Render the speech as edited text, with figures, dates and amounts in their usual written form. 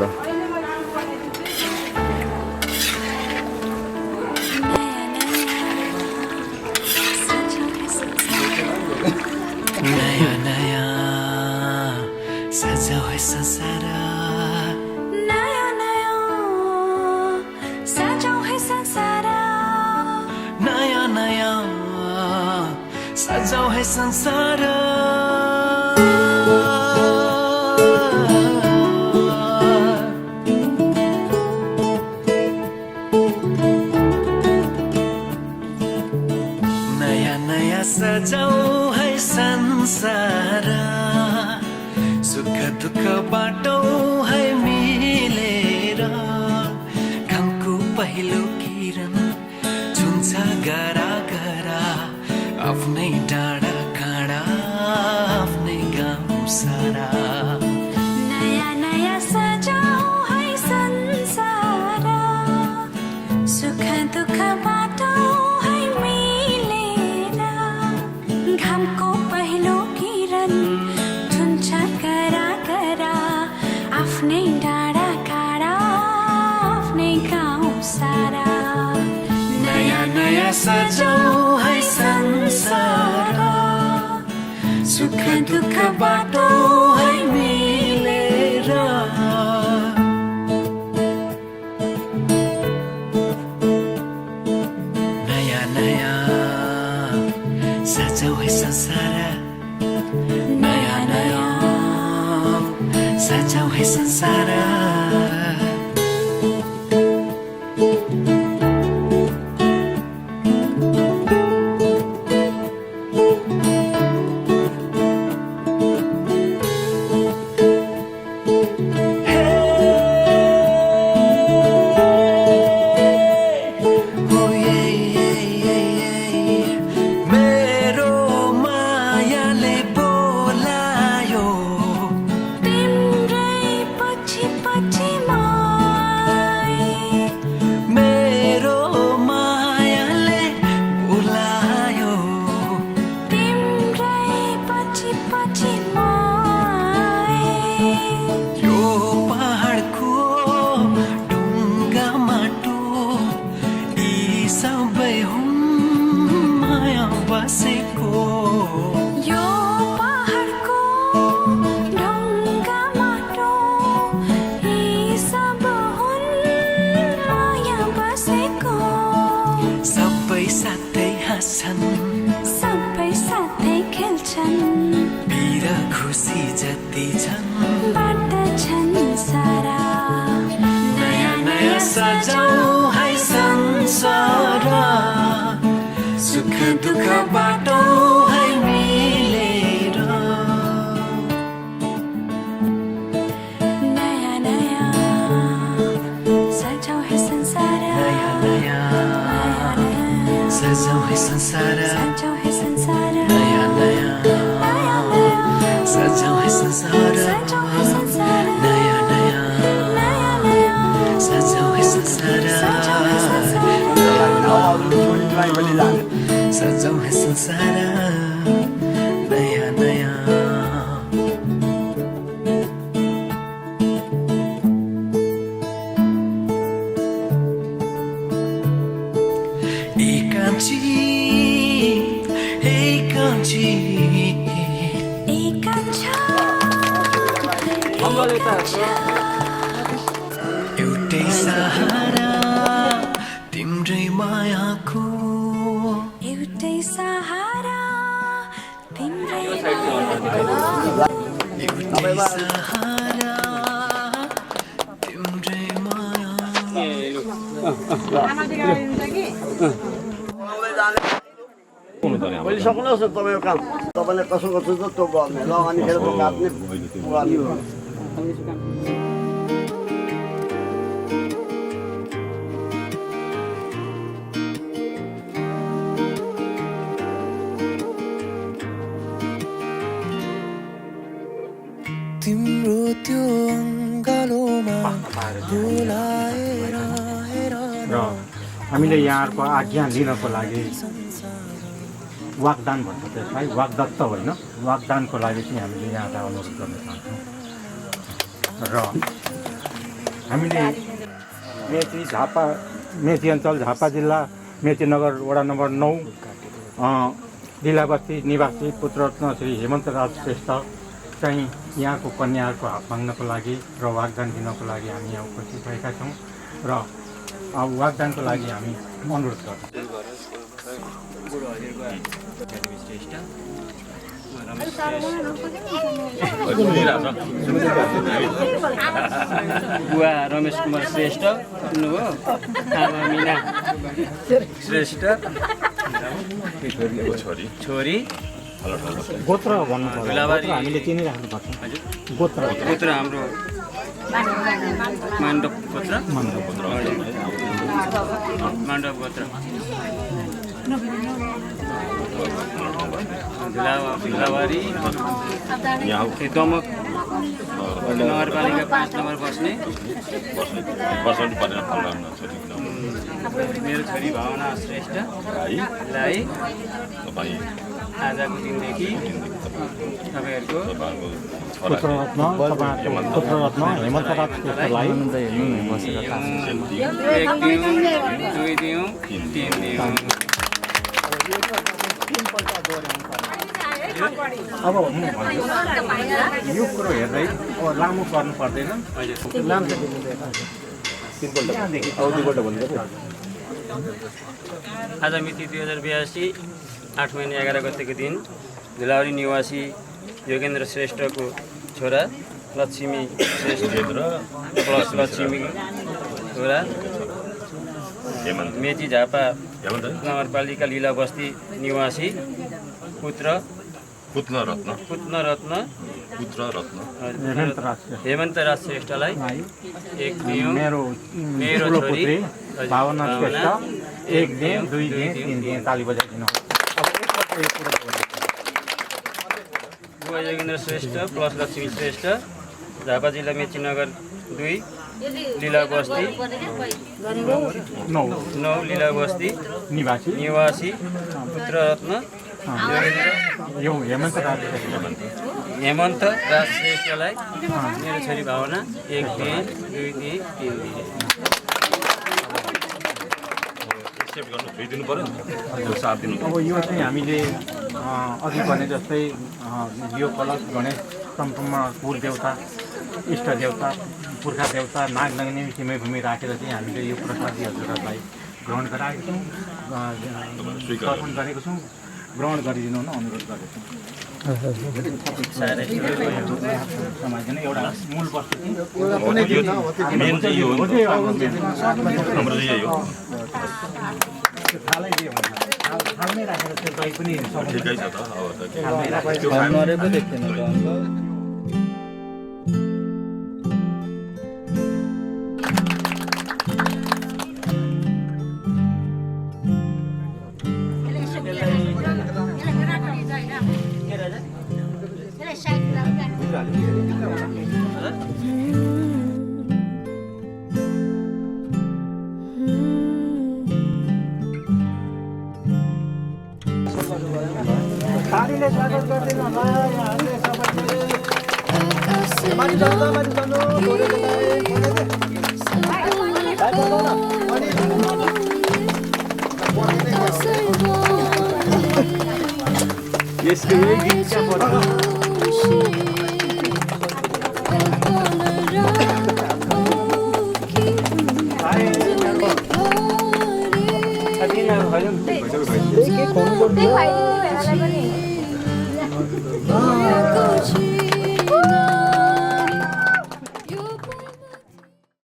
ल नया नया सजाओ है संसार नया नया सजाओ है संसार नया नया सजाओ है संसार नया नया सजाओ है संसार सुख दुःख बाटो है मिलेर घामको पहिलो किरण छुन्छ गरा गरा आफ्नै डाँडा काँडा आफ्नै गाउँ सारा नया नया सजाओ है संसार सुख दुःख बाटो है मिलेर घामको पहिलो किरण छुन्छ गरा गरा आफ्नै डाँडा काँडा आफ्नै गाउँ सारा नया नया सजाओ है संसार सुख दुःख बाटो है मिलेर नया नया सजाओ है संसार नया नया सजाओ है संसार मेरो मायाले बोलायो तिम्रै पछि पछि मेरो मायाले बोलायो तिम्रै पछि पछि यो पहाडको ढुङ्गा माटो यी सबै हुन् माया बसेको यो पहाडको ढुङ्गा माटो यी सब हुन् माया बसेको सबै साथै हाँस्छन् सबै साथै खेल्छन् पीर खुसी जति छन् बाँड्दछन् सारा नया नया सजाओ है संसार सुख दुःख बाटो है मिलेर नया नया सजाओ है संसार नया नया सजाओ है संसार सजाओ है संसार नया नया नया नया सजाओ है संसार सजाओ है संसार नया नया नया नया सजाओ है संसार सजाओ है संसार सजाओ है संसार नया नया एकांची एकांची एउटै सहारा तिम्रै मायाको एउटै सहारा तिम्रै एउटै सहारा तिम्रै माया मैले सक्नुहोस् न तपाईँको काम तपाईँले कसो गर्छु त त्यो गर्ने ल अनि खेलको काट्ने तिम्रो त्यो अङ्गालोमा बोलाएर हेर र हामीले यहाँहरूको आज्ञा लिनको लागि वाग्दान भन्छ त्यसलाई वाग्दत्त होइन वाग्दानको लागि चाहिँ हामीले यहाँलाई अनुरोध गर्न चाहन्छौँ र हामीले मेची झापा मेची अञ्चल झापा जिल्ला मेची नगर वडा नम्बर 9 लीलाबस्ती निवासी पुत्ररत्न श्री हेमन्त राज श्रेष्ठ चाहिँ यहाँको कन्याहरूको हात माग्नको लागि र वाग्दान दिनको लागि हामी यहाँ उपस्थित भएका छौँ र वाग्दानको लागि हामी अनुरोध गर्छौँ। बुवा रमेश कुमार श्रेष्ठ हुनुभयो, आमा मिना श्रेष्ठ, छोरी गोत्र भन्नु पर्यो, हामीले चिनिराख्नु पर्छ। गोत्र हाम्रो माण्डव गोत्र, माण्डव गोत्र, ढुलावारी दमक नगरपालिका 5 नम्बर बस्ने। मेरो छोरी भावना श्रेष्ठलाई आजको दिनदेखि तपाईँहरूको पुत्ररत्न हेमन्त राज श्रेष्ठलाई 1 दिउँ, 2 दिउँ, 3 दिउँ। अब यो कुरो हेर्दै लामो पर्नु पर्दैन। आज मिति 2082 8 महिना 11 गतेको दिन धुलावरी निवासी योगेन्द्र श्रेष्ठको छोरा लक्ष्मी श्रेष्ठ प्लस लक्ष्मी छोरा मेची झापा नगरपालिका लीला बस्ती निवासी पुत्ररत्न हेमन्त राज श्रेष्ठलाई 1 दिउँ, मेरो छोरी भावना श्रेष्ठ 1 दिउँ, 2 दिउँ, 3 दिउँ। ताली बजाइदिनु। बुवा योगेन्द्र श्रेष्ठ प्लस लक्ष्मी श्रेष्ठ झापा जिल्ला मेची नगर 2 लीला बस्ती 9 लीला बस्ती निवासी पुत्ररत्न हेमन्त राज श्रेष्ठलाई मेरो छोरी भावना 1 दिएँ, 2 दिएँ, 3 दिएँ। अब यो चाहिँ हामीले अघि भने जस्तै यो कलश गणेश सम्पूर्ण कुल देवता इष्ट देवता पुर्खा देवता नाग नगिनी सीमैभूमि राखेर चाहिँ हामीले यो प्रसादी हजुरहरूलाई ग्रहण गराएको छौँ, अर्पण गरेको छौँ। ग्रहण गरिदिनु न अनुरोध गरेको छौँ। समाजमा एउटा मूल वस्तु थालमै राखेर त्यो दही पनि Ini